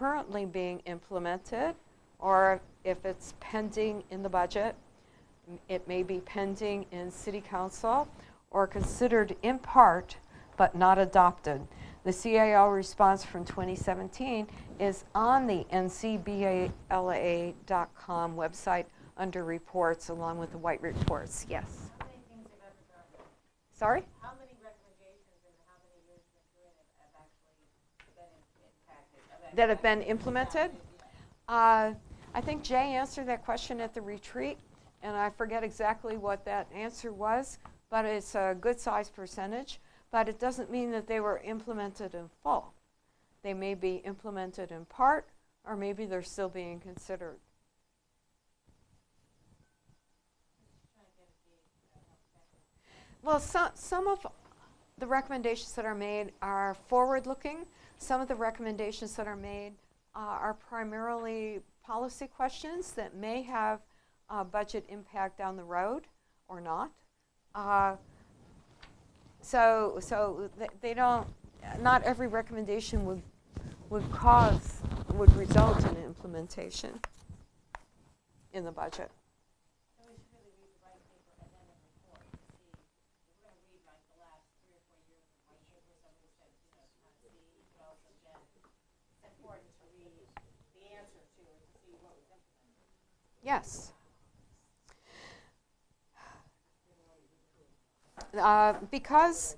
currently being implemented, or if it's pending in the budget. It may be pending in City Council or considered in part but not adopted. The CAO response from 2017 is on the ncbala.com website under reports along with the white reports. Yes? How many things have ever done? Sorry? How many recommendations and how many years have actually been impacted? That have been implemented? I think Jay answered that question at the retreat, and I forget exactly what that answer was, but it's a good sized percentage. But it doesn't mean that they were implemented in full. They may be implemented in part, or maybe they're still being considered. Well, some of the recommendations that are made are forward-looking. Some of the recommendations that are made are primarily policy questions that may have budget impact down the road or not. So they don't. Not every recommendation would result in implementation in the budget. So we should really read the white paper and then the report to see. If we're going to read like the last 3 or 4 years of white paper, somebody said, kind of see, but also again, it's important to read the answer to it to see what was implemented. Yes. Because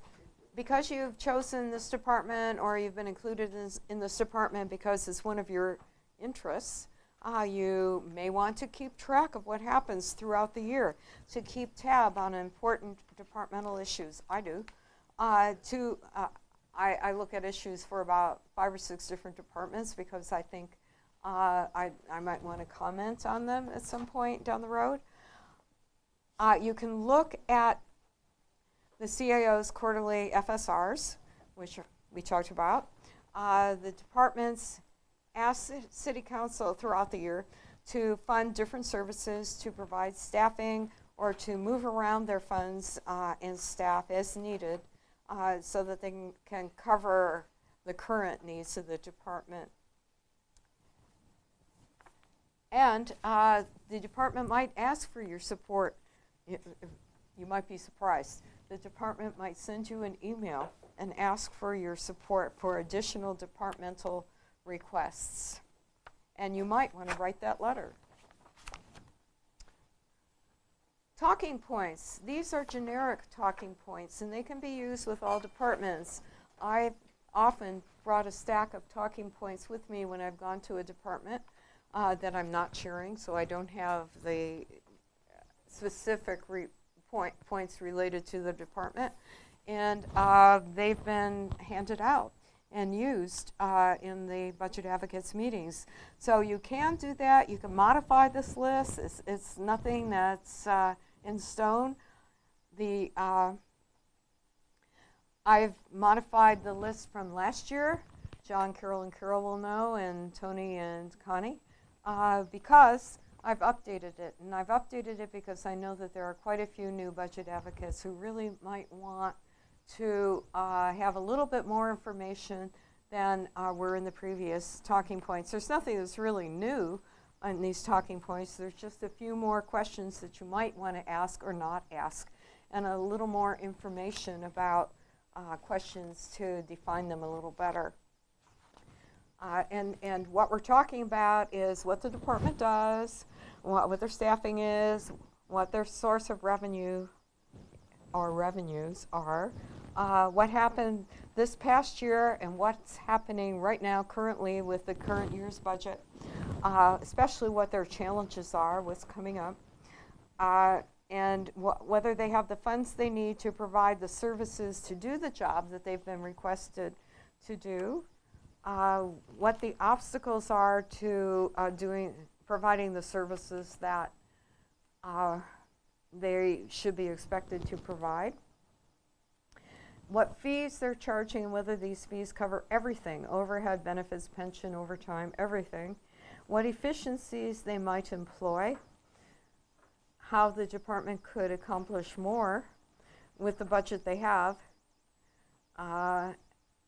you've chosen this department or you've been included in this department because it's one of your interests, you may want to keep track of what happens throughout the year, to keep tab on important departmental issues. I do. I look at issues for about 5 or 6 different departments because I think I might want to comment on them at some point down the road. You can look at the CAO's quarterly FSRs, which we talked about. The departments ask City Council throughout the year to fund different services, to provide staffing, or to move around their funds and staff as needed so that they can cover the current needs of the department. And the department might ask for your support. You might be surprised. The department might send you an email and ask for your support for additional departmental requests. And you might want to write that letter. Talking points. These are generic talking points, and they can be used with all departments. I've often brought a stack of talking points with me when I've gone to a department that I'm not chairing, so I don't have the specific points related to the department, and they've been handed out and used in the Budget Advocates meetings. So you can do that. You can modify this list. It's nothing that's in stone. I've modified the list from last year. John, Carol, and Carol will know, and Tony and Connie, because I've updated it, and I've updated it because I know that there are quite a few new budget advocates who really might want to have a little bit more information than were in the previous talking points. There's nothing that's really new in these talking points. There's just a few more questions that you might want to ask or not ask, and a little more information about questions to define them a little better. And what we're talking about is what the department does, what their staffing is, what their source of revenue or revenues are, what happened this past year, and what's happening right now currently with the current year's budget, especially what their challenges are, what's coming up, and whether they have the funds they need to provide the services to do the job that they've been requested to do, what the obstacles are to providing the services that they should be expected to provide, what fees they're charging, whether these fees cover everything, overhead, benefits, pension, overtime, everything, what efficiencies they might employ, how the department could accomplish more with the budget they have,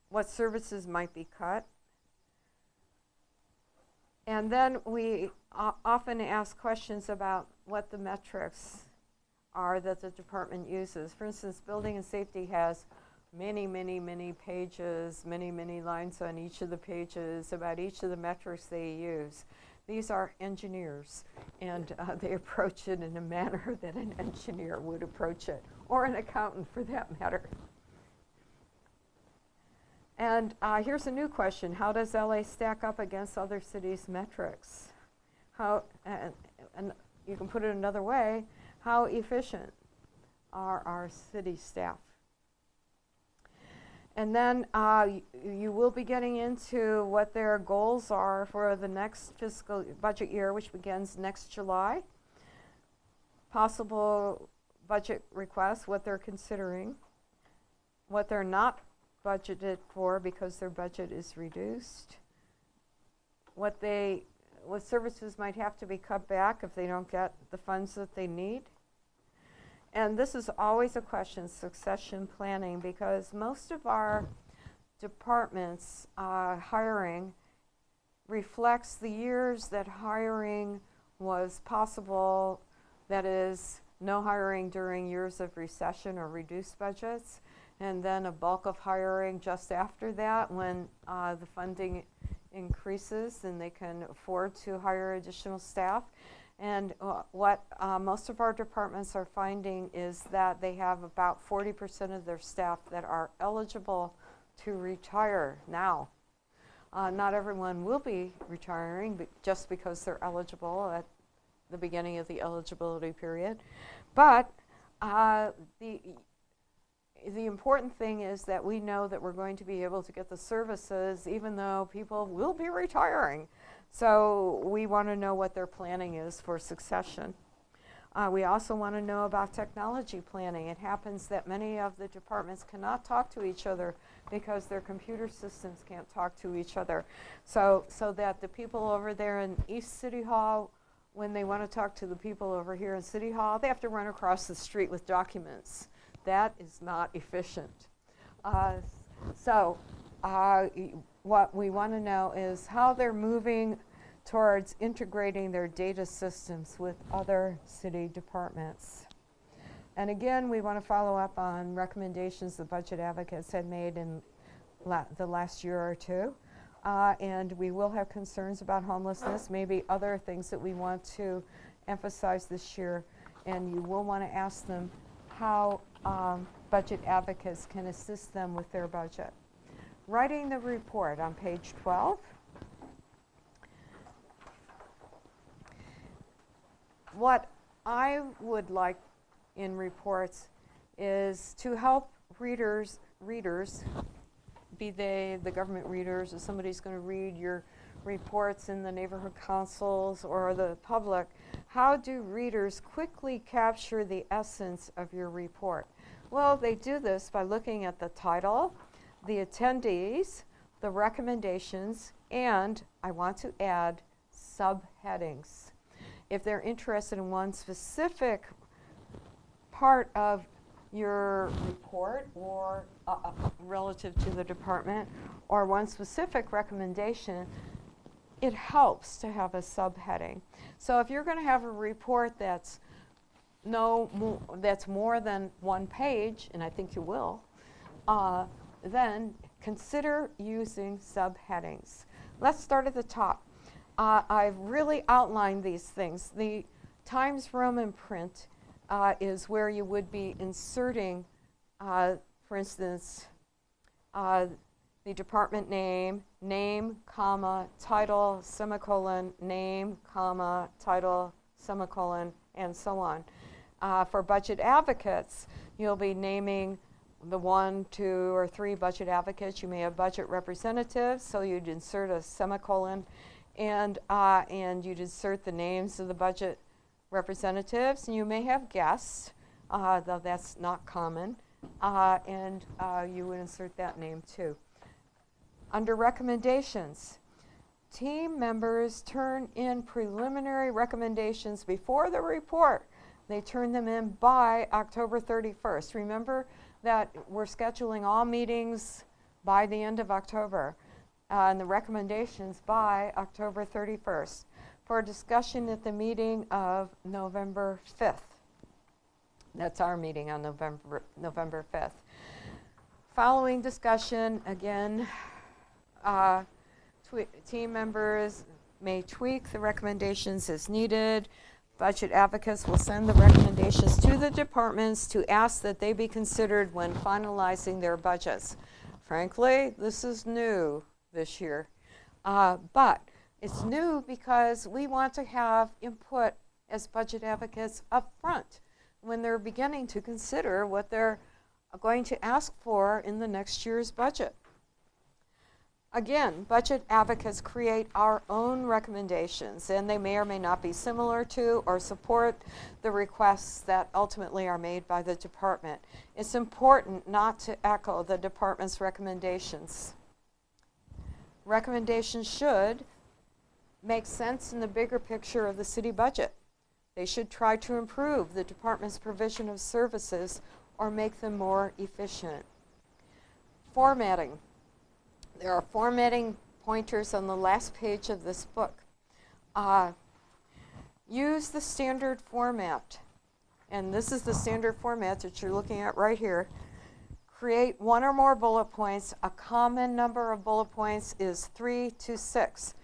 what services might be cut, And then we often ask questions about what the metrics are that the department uses. For instance, building and safety has many, many, many pages, many, many lines on each of the pages about each of the metrics they use. These are engineers, and they approach it in a manner that an engineer would approach it, or an accountant for that matter. And here's a new question. How does LA stack up against other cities' metrics? And you can put it another way, how efficient are our city staff? And then you will be getting into what their goals are for the next fiscal budget year, which begins next July. Possible budget requests, what they're considering, what they're not budgeted for because their budget is reduced, what services might have to be cut back if they don't get the funds that they need. And this is always a question, succession planning, because most of our departments' hiring reflects the years that hiring was possible, that is, no hiring during years of recession or reduced budgets, and then a bulk of hiring just after that when the funding increases and they can afford to hire additional staff. And what most of our departments are finding is that they have about 40% of their staff that are eligible to retire now. Not everyone will be retiring just because they're eligible at the beginning of the eligibility period. But the important thing is that we know that we're going to be able to get the services even though people will be retiring. So we want to know what their planning is for succession. We also want to know about technology planning. It happens that many of the departments cannot talk to each other because their computer systems can't talk to each other. So that the people over there in East City Hall, when they want to talk to the people over here in City Hall, they have to run across the street with documents. That is not efficient. What we want to know is how they're moving towards integrating their data systems with other city departments. And again, we want to follow up on recommendations the budget advocates had made in the last year or two. And we will have concerns about homelessness, maybe other things that we want to emphasize this year. And you will want to ask them how budget advocates can assist them with their budget. Writing the report on page 12. What I would like in reports is to help readers, be they the government readers or somebody's going to read your reports in the neighborhood councils or the public, how do readers quickly capture the essence of your report? Well, they do this by looking at the title, the attendees, the recommendations, and I want to add subheadings. If they're interested in one specific part of your report or relative to the department or one specific recommendation, it helps to have a subheading. So if you're going to have a report that's more than one page, and I think you will, then consider using subheadings. Let's start at the top. I've really outlined these things. The Times Roman print is where you would be inserting, for instance, the department name, comma, title, semicolon, name, comma, title, semicolon, and so on. For budget advocates, you'll be naming the 1, 2, or 3 budget advocates. You may have budget representatives, so you'd insert a semicolon, and you'd insert the names of the budget representatives. And you may have guests, though that's not common, and you would insert that name too. Under recommendations, team members turn in preliminary recommendations before the report. They turn them in by October 31st. Remember that we're scheduling all meetings by the end of October. and the recommendations by October 31st for discussion at the meeting of November 5th. That's our meeting on November 5th. Following discussion, again, team members may tweak the recommendations as needed. Budget advocates will send the recommendations to the departments to ask that they be considered when finalizing their budgets. Frankly, this is new this year, but it's new because we want to have input as budget advocates up front when they're beginning to consider what they're going to ask for in the next year's budget. Again, budget advocates create our own recommendations, and they may or may not be similar to or support the requests that ultimately are made by the department. It's important not to echo the department's recommendations. Recommendations should make sense in the bigger picture of the city budget. They should try to improve the department's provision of services or make them more efficient. Formatting. There are formatting pointers on the last page of this book. Use the standard format. And this is the standard format that you're looking at right here. Create one or more bullet points. A common number of bullet points is 3 to 6.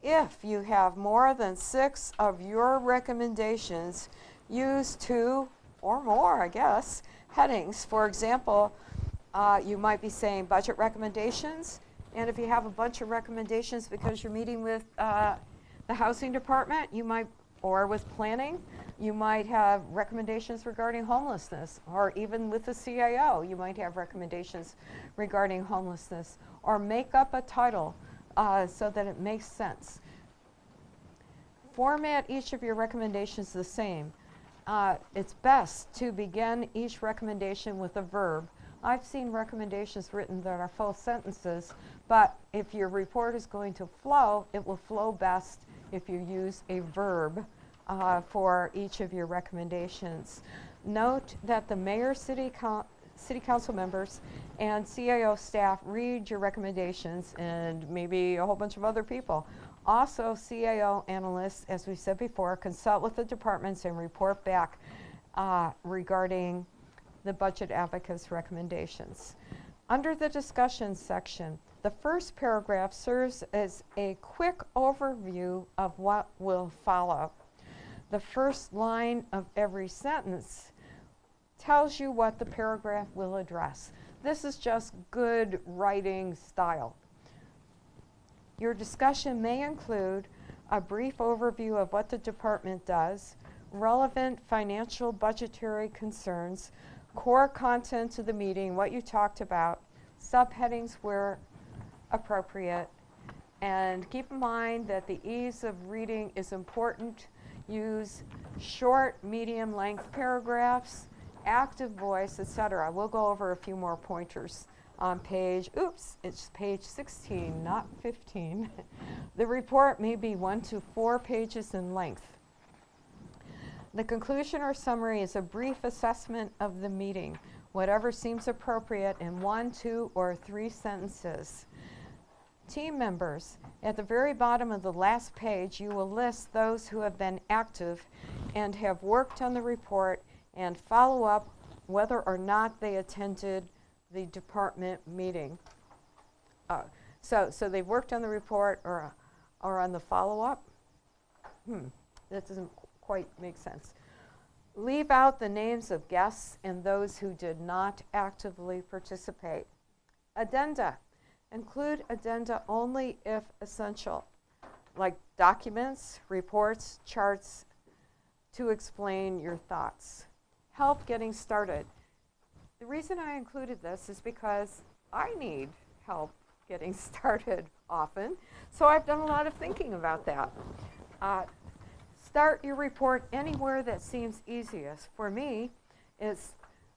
If you have more than 6 of your recommendations, use 2 or more, I guess, headings. For example, you might be saying budget recommendations, and if you have a bunch of recommendations because you're meeting with the housing department, you might, or with planning, you might have recommendations regarding homelessness, or even with the CAO, you might have recommendations regarding homelessness, or make up a title so that it makes sense. Format each of your recommendations the same. It's best to begin each recommendation with a verb. I've seen recommendations written that are full sentences, but if your report is going to flow, it will flow best if you use a verb for each of your recommendations. Note that the mayor, city council members, and CAO staff read your recommendations, and maybe a whole bunch of other people. Also, CAO analysts, as we said before, consult with the departments and report back regarding the budget advocates' recommendations. Under the discussion section, the first paragraph serves as a quick overview of what will follow. The first line of every sentence tells you what the paragraph will address. This is just good writing style. Your discussion may include a brief overview of what the department does, relevant financial budgetary concerns, core content of the meeting, what you talked about, subheadings where appropriate, and keep in mind that the ease of reading is important. Use short, medium-length paragraphs, active voice, etc. We'll go over a few more pointers on it's page 16, not 15. The report may be 1 to 4 pages in length. The conclusion or summary is a brief assessment of the meeting, whatever seems appropriate in 1, 2, or 3 sentences. Team members, at the very bottom of the last page, you will list those who have been active and have worked on the report and follow up whether or not they attended the department meeting. So they've worked on the report or on the follow-up? That doesn't quite make sense. Leave out the names of guests and those who did not actively participate. Addenda. Include addenda only if essential, like documents, reports, charts, to explain your thoughts. Help getting started. The reason I included this is because I need help getting started often, so I've done a lot of thinking about that. Start your report anywhere that seems easiest. For me, it's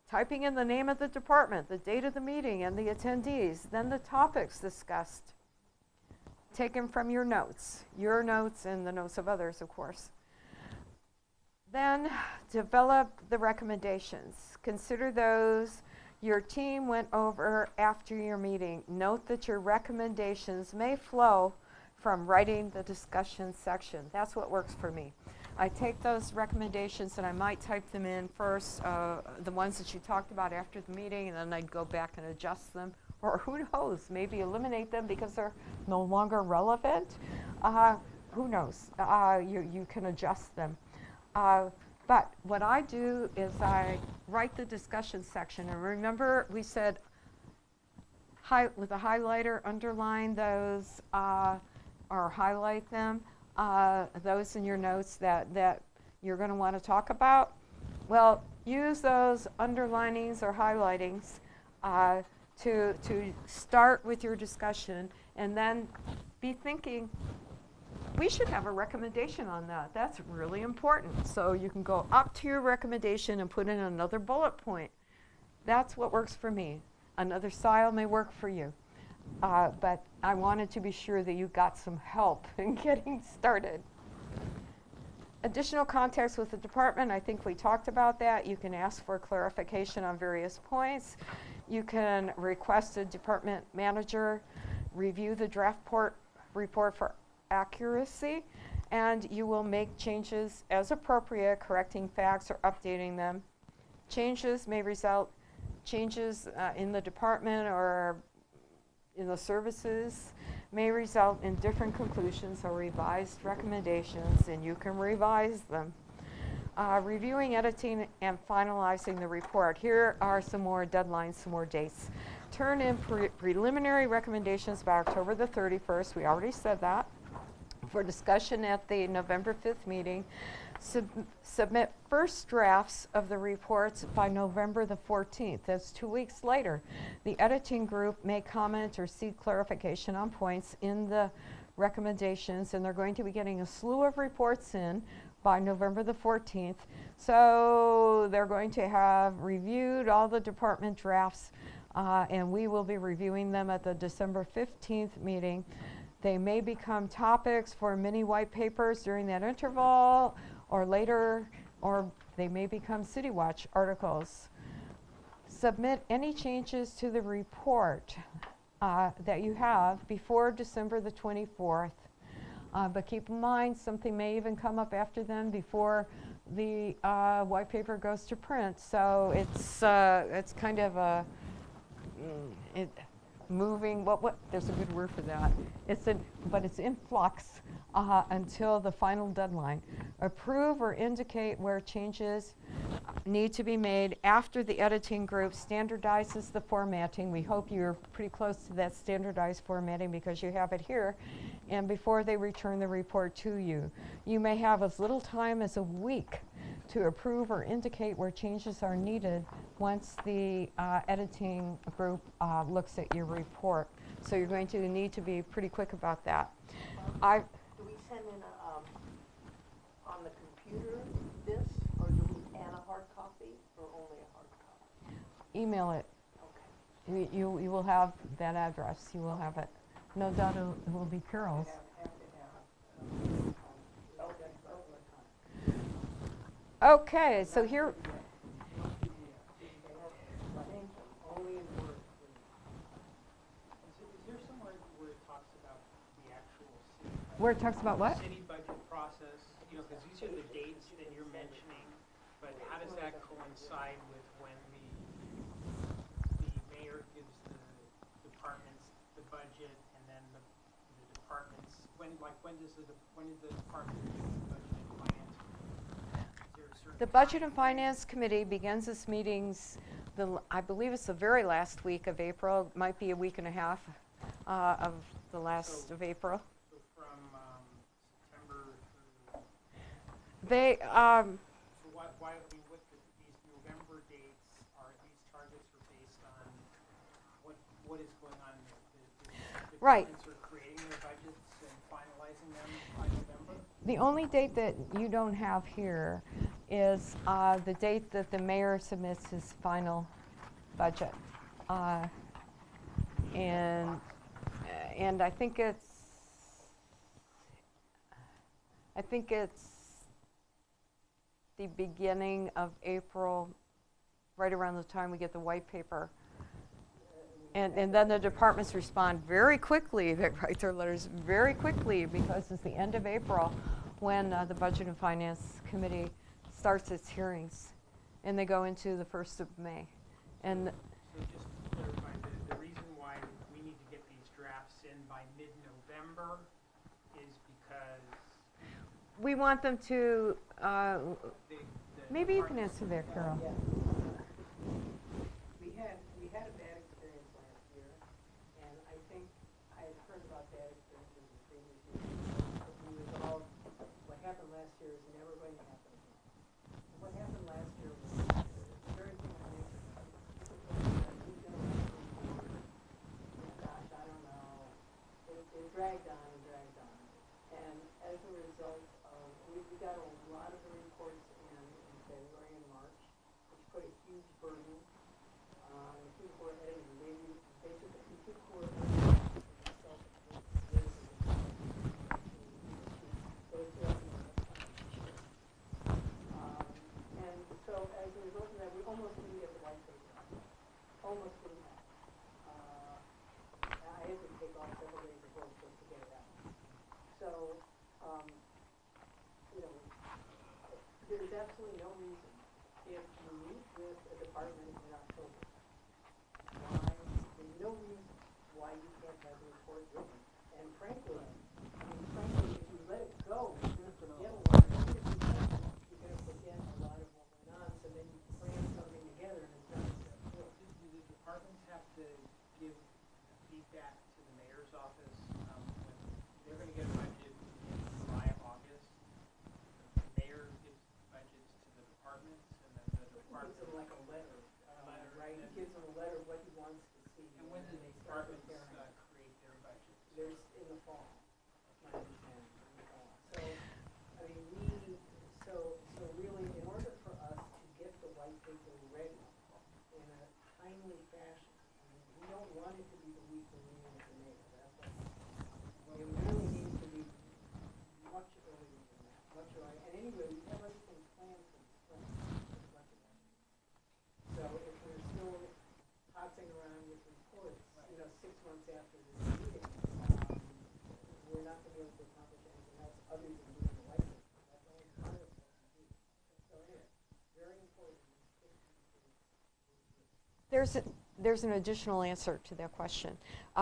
typing in the name of the department, the date of the meeting, and the attendees, then the topics discussed, taken from your notes and the notes of others, of course. Then develop the recommendations. Consider those your team went over after your meeting. Note that your recommendations may flow from writing the discussion section. That's what works for me. I take those recommendations and I might type them in first, the ones that you talked about after the meeting, and then I'd go back and adjust them. Or who knows, maybe eliminate them because they're no longer relevant. Who knows? You can adjust them. But what I do is I write the discussion section. And remember, we said with a highlighter, underline those or highlight them, those in your notes that you're going to want to talk about. Well, use those underlinings or highlightings to start with your discussion, and then be thinking, we should have a recommendation on that. That's really important. So you can go up to your recommendation and put in another bullet point. That's what works for me. Another style may work for you. But I wanted to be sure that you got some help in getting started. Additional contacts with the department, I think we talked about that. You can ask for clarification on various points. You can request a department manager review the draft report for accuracy, and you will make changes as appropriate, correcting facts or updating them. Changes may result in the department or in the services may result in different conclusions or revised recommendations, and you can revise them. Reviewing, editing, and finalizing the report. Here are some more deadlines, some more dates. Turn in preliminary recommendations by October the 31st. We already said that. For discussion at the November 5th meeting. Submit first drafts of the reports by November the 14th. That's 2 weeks later. The editing group may comment or seek clarification on points in the recommendations, and they're going to be getting a slew of reports in by November the 14th. So they're going to have reviewed all the department drafts, and we will be reviewing them at the December 15th meeting. They may become topics for mini white papers during that interval or later, or they may become City Watch articles. Submit any changes to the report that you have before December the 24th. But keep in mind, something may even come up after then before the white paper goes to print. So it's kind of a moving. There's a good word for that. But it's in flux until the final deadline. Approve or indicate where changes need to be made after the editing group standardizes the formatting. We hope you're pretty close to that standardized formatting because you have it here. And before they return the report to you, you may have as little time as a week to approve or indicate where changes are needed once the editing group looks at your report. So you're going to need to be pretty quick about that. Do we send in on the computer this, or do we add a hard copy, or only a hard copy? Email it. Okay. You will have that address. You will have it. No doubt it will be Carol's. Okay, so here. Where it talks about what? City budget process, because these are the dates that you're mentioning, but how does that coincide with when the mayor gives the departments the budget, and then the departments, when does the department give the budget and finance? Is there a certain The Budget and Finance Committee begins its meetings, I believe it's the very last week of April, might be a week and a half of the last of April. So from September through, They, so why, what these November dates are, these targets are based on what is going on? The Right. departments are creating their budgets and finalizing them by November? the only date that you don't have here is the date that the mayor submits his final budget. And I think it's the beginning of April right around the time we get the white paper. And then the departments respond very quickly. They write their letters very quickly because it's the end of April when the Budget and Finance Committee starts its hearings. And they go into the 1st of May. And So just to clarify, the reason why we need to get these drafts in by mid-November is because we want them to, the maybe you can departments- answer that, Carol. Yeah. We had a bad experience last year, and I think I had heard about bad experiences in previous years. But we resolved, what happened last year is never going to happen again. And what happened last year was the very thing I mentioned. Gosh, I don't know. It dragged on and dragged on. And as a result of, we got a lot of the reports in February and March, which put a huge burden on the two core editing. Maybe basically the two core editing myself and so as a result of that, we almost didn't get the white paper out. Almost didn't have. I had to take off several days of work just to get it out. So, you know, there's absolutely no reason if you meet with a department in October, why, there's no reason why you can't have the report written. And frankly, if you let it go, you're gonna forget a lot. You're gonna forget a lot of what went on, so then you cram something together and it's not so good. Do the departments have to give feedback to the mayor's office when they're going to get a budget in July, August? The mayor gives budgets to the departments, and then the He department. gives them like a letter, right? He gives them a letter of what he wants to see. And when do they the start departments preparing. create their budgets? There's in the fall, my understanding, in the fall. So, I mean, so really, in order for us to get the white paper ready in a timely fashion, I mean, we don't want it to be the week we're meeting with the mayor, that's what. It really needs to be much earlier than that, much earlier. And anyway, we have everything planned for the spring, for the budget. So if we're still hopping around with reports, 6 months after this meeting, we're not gonna be able to accomplish anything else other than doing the white paper. That's only part of what we do. So anyway, very important. There's an additional answer to that question.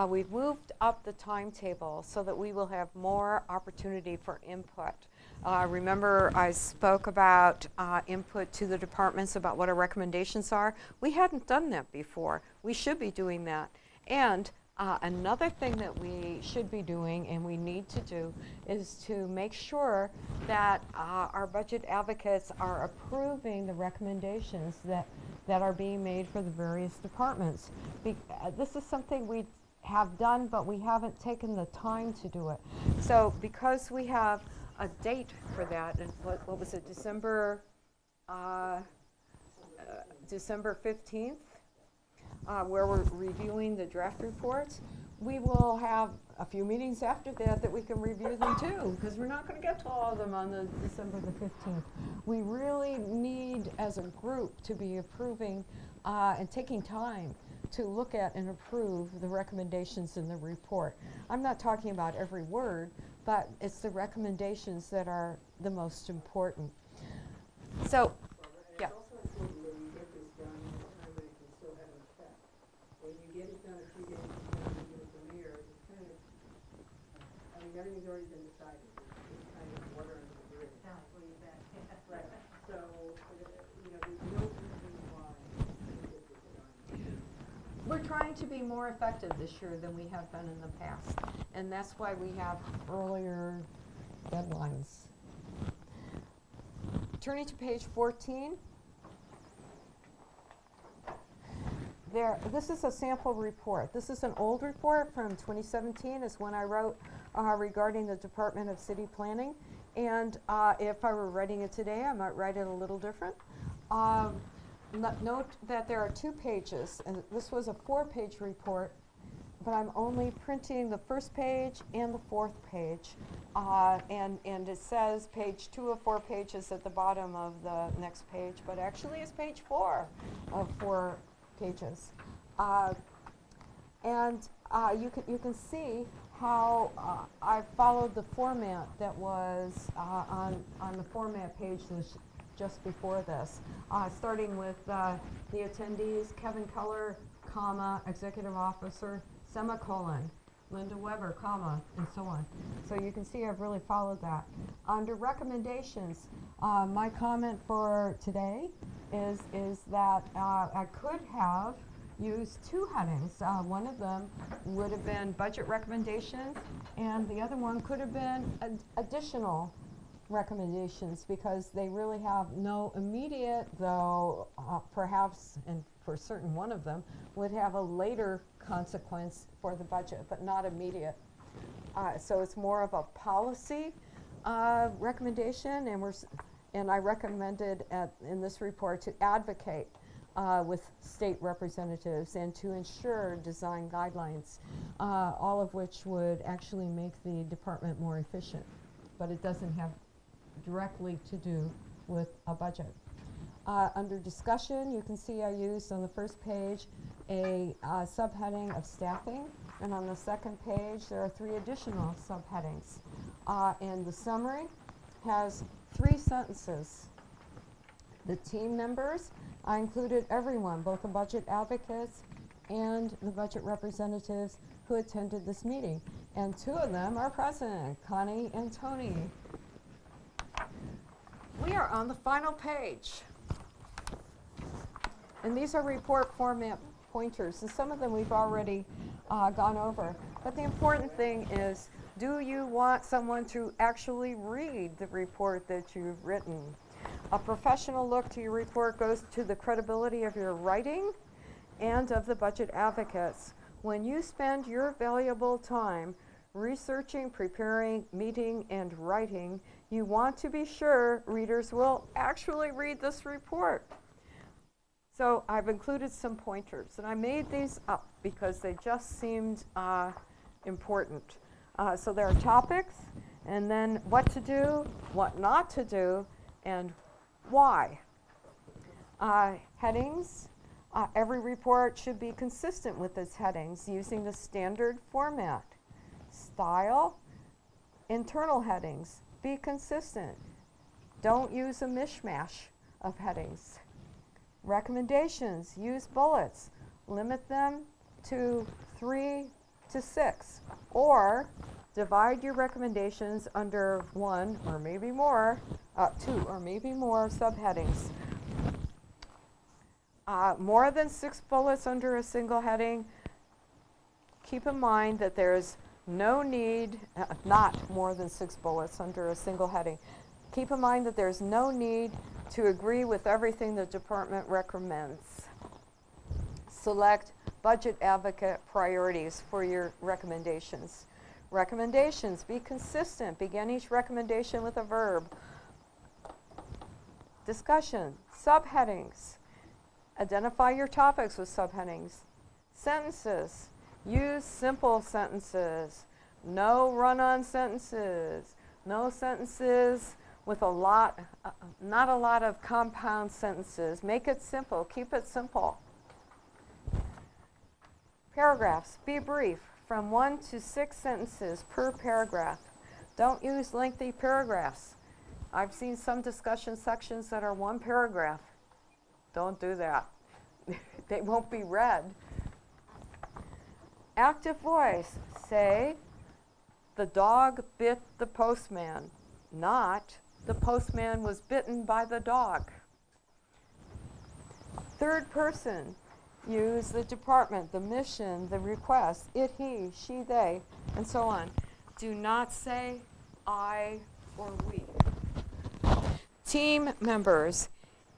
We've moved up the timetable so that we will have more opportunity for input. Remember, I spoke about input to the departments about what our recommendations are. We hadn't done that before. We should be doing that. And another thing that we should be doing and we need to do is to make sure that our budget advocates are approving the recommendations that are being made for the various departments. This is something we have done, but we haven't taken the time to do it. So because we have a date for that, and what was it, December 15th, where we're reviewing the draft reports, we will have a few meetings after that we can review them too, because we're not going to get to all of them on the December the 15th. We really need, as a group, to be approving and taking time to look at and approve the recommendations in the report. I'm not talking about every word, but it's the recommendations that are the most important. So, yeah. It's also important that we get this done in a time that it can still have an effect. When you get it done a few days before you give it to the mayor, it's kind of, I mean, everything's already been decided. It's kind of water under the bridge. Right. So, there's no reason why we get this done. We're trying to be more effective this year than we have been in the past, and that's why we have earlier deadlines. Turning to page 14. This is a sample report. This is an old report from 2017. It's one I wrote regarding the Department of City Planning. And if I were writing it today, I might write it a little different. Note that there are 2 pages, and this was a 4-page report but I'm only printing the first page and the fourth page. And it says page 2 of 4 pages at the bottom of the next page, but actually it's page 4 of 4 pages. You can see how I followed the format that was on the format page just before this, starting with the attendees, Kevin Keller, comma, executive officer, semicolon, Linda Weber, comma, and so on. So you can see I've really followed that. Under recommendations, my comment for today is that I could have used 2 headings. One of them would have been budget recommendations, and the other one could have been additional recommendations, because they really have no immediate, though perhaps, and for certain one of them, would have a later consequence for the budget, but not immediate. So it's more of a policy recommendation, and I recommended in this report to advocate with state representatives and to ensure design guidelines, all of which would actually make the department more efficient, but it doesn't have directly to do with a budget. Under discussion, you can see I used on the first page a subheading of staffing, and on the second page there are 3 additional subheadings. And the summary has 3 sentences. The team members, I included everyone, both the budget advocates and the budget representatives who attended this meeting. And 2 of them are present, Connie and Tony. We are on the final page. And these are report format pointers, and some of them we've already gone over. But the important thing is, do you want someone to actually read the report that you've written? A professional look to your report goes to the credibility of your writing and of the budget advocates. When you spend your valuable time researching, preparing, meeting, and writing, you want to be sure readers will actually read this report. So I've included some pointers, and I made these up because they just seemed important. So there are topics, and then what to do, what not to do, and why. Headings. Every report should be consistent with its headings using the standard format. Style. Internal headings. Be consistent. Don't use a mishmash of headings. Recommendations. Use bullets. Limit them to 3 to 6. Or divide your recommendations under 1 or maybe more, 2 or maybe more subheadings. More than 6 bullets under a single heading. Keep in mind that there's no need, not more than 6 bullets under a single heading. Keep in mind that there's no need to agree with everything the department recommends. Select budget advocate priorities for your recommendations. Recommendations, be consistent. Begin each recommendation with a verb. Discussion, subheadings. Identify your topics with subheadings. Sentences, use simple sentences. No run-on sentences. No sentences with not a lot of compound sentences. Make it simple, keep it simple. Paragraphs, be brief, from 1 to 6 sentences per paragraph. Don't use lengthy paragraphs. I've seen some discussion sections that are 1 paragraph. Don't do that. They won't be read. Active voice, say, the dog bit the postman, not the postman was bitten by the dog. Third person, use the department, the mission, the request, it, he, she, they, and so on. Do not say I or we. Team members,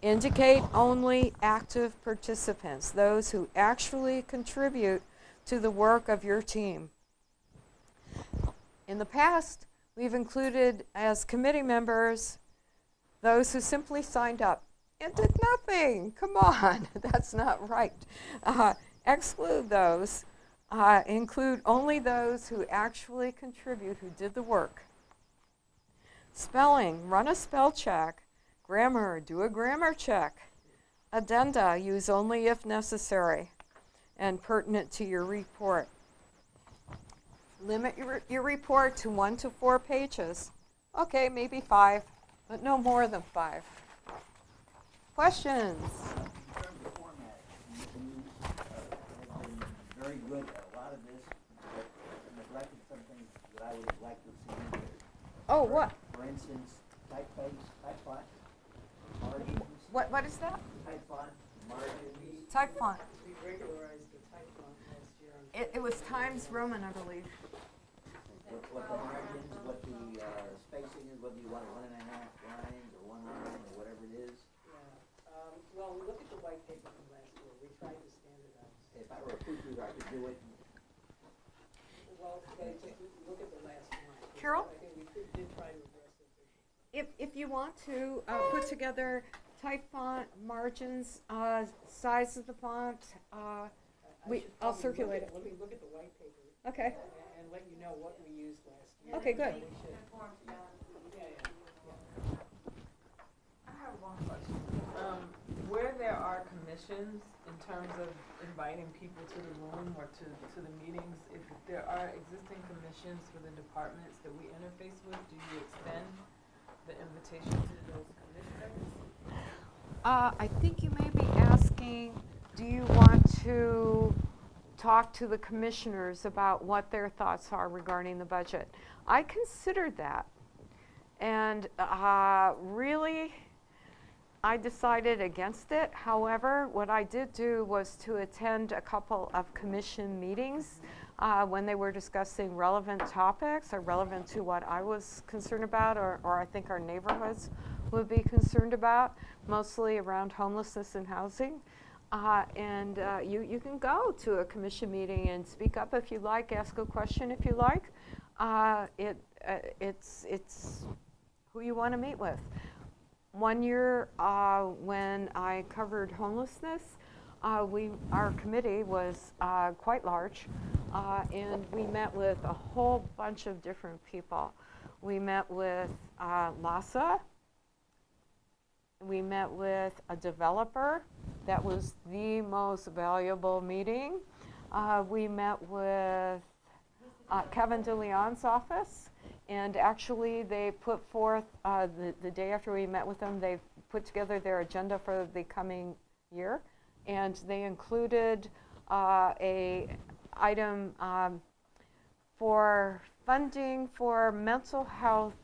indicate only active participants, those who actually contribute to the work of your team. In the past, we've included as committee members those who simply signed up and did nothing. Come on, that's not right. Exclude those Include only those who actually contribute, who did the work. Spelling, run a spell check. Grammar, do a grammar check. Addenda, use only if necessary and pertinent to your report. Limit your report to 1 to 4 pages. Okay, maybe 5, but no more than 5. Questions? In terms of format, you have been very good at a lot of this, but neglected some things that I would have liked to see in here. Oh, what? For instance, typeface, type font, margins, What is that? type font, margins. Type font. We regularized the type font last year on. It was Times Roman, I believe. What the margins, what the spacing is, whether you want 1.5 lines or 1 line or whatever it is. Yeah, well, we look at the white paper from last year, we tried to standardize. If I were a proofreader, I could do it. Well, okay, just look at the last one. Carol? I think we did try to address this issue. If you want to put together type font, margins, size of the font, I should I'll probably circulate it. Let me look at the white paper Okay. and let you know what we used last year. Okay, good. We should. I have one question. Where there are commissions, in terms of inviting people to the room or to the meetings, if there are existing commissions for the departments that we interface with, do you extend the invitation to those commissioners? I think you may be asking, do you want to talk to the commissioners about what their thoughts are regarding the budget? I considered that. And really, I decided against it. However, what I did do was to attend a couple of commission meetings when they were discussing relevant topics or relevant to what I was concerned about or I think our neighborhoods would be concerned about, mostly around homelessness and housing. You can go to a commission meeting and speak up if you like, ask a question if you like. It's who you want to meet with. One year when I covered homelessness, our committee was quite large, and we met with a whole bunch of different people. We met with LASA. We met with a developer. That was the most valuable meeting. We met with Kevin DeLeon's office, and actually they put forth, the day after we met with them, they put together their agenda for the coming year, and they included a item for funding for mental health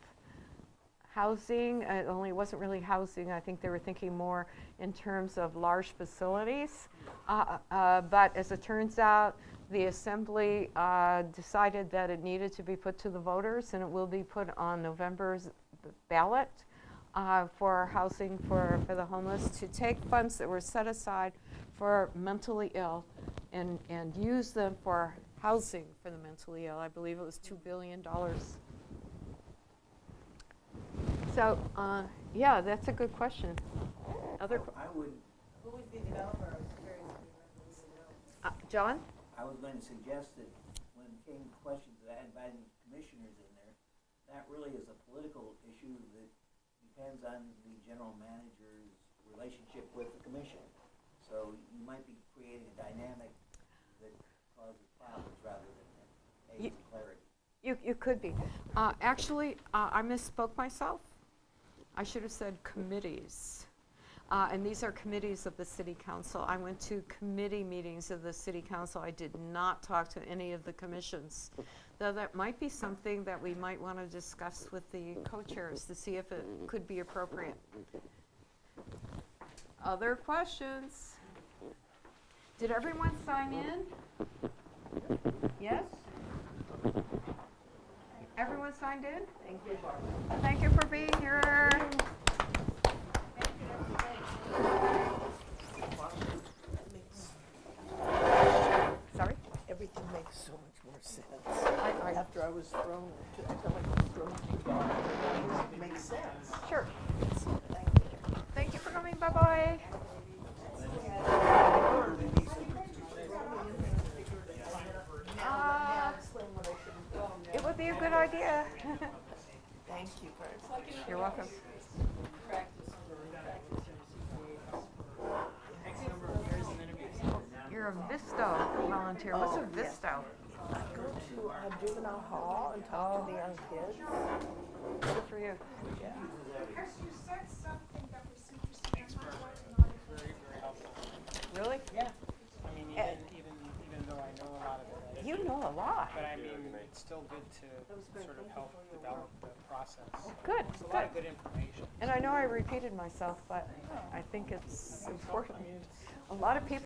housing. Only it wasn't really housing. I think they were thinking more in terms of large facilities. But as it turns out, the assembly decided that it needed to be put to the voters, and it will be put on November's ballot for housing for the homeless, to take funds that were set aside for mentally ill and use them for housing for the mentally ill. I believe it was $2 billion. So, yeah, that's a good question. Other, I would, Who was the developer? I was curious if you remember. John? I was going to suggest that when it came to questions that I had invited commissioners in there, that really is a political issue that depends on the general manager's relationship with the commission. So you might be creating a dynamic that causes problems rather than aids clarity. You could be. Actually, I misspoke myself. I should have said committees. And these are committees of the city council. I went to committee meetings of the city council. I did not talk to any of the commissions. Though that might be something that we might want to discuss with the co-chairs to see if it could be appropriate. Other questions? Did everyone sign in? Yes? Everyone signed in? Thank you. Thank you for being here. Sorry? Everything makes so much more sense. After I was thrown, I felt like I was thrown too far. It makes sense. Sure. Thank you. Thank you for coming. Bye-bye. It's like anything You're welcome. else. Practice for CPAs. X number of years and then it becomes. You're a Visto volunteer. What's a Oh, yeah. Visto? I go to juvenile hall and talk to the young kids. Good for you. Yeah. Has you said something that was interesting? I'm not working on it. Very, very helpful. Really? Yeah. I mean, even though I know a lot of it, You know a lot. but I mean, it's still good to sort of help develop the process. Good, It's a lot good. of good information. And I know I repeated myself, but I think it's important. I mean, A lot of people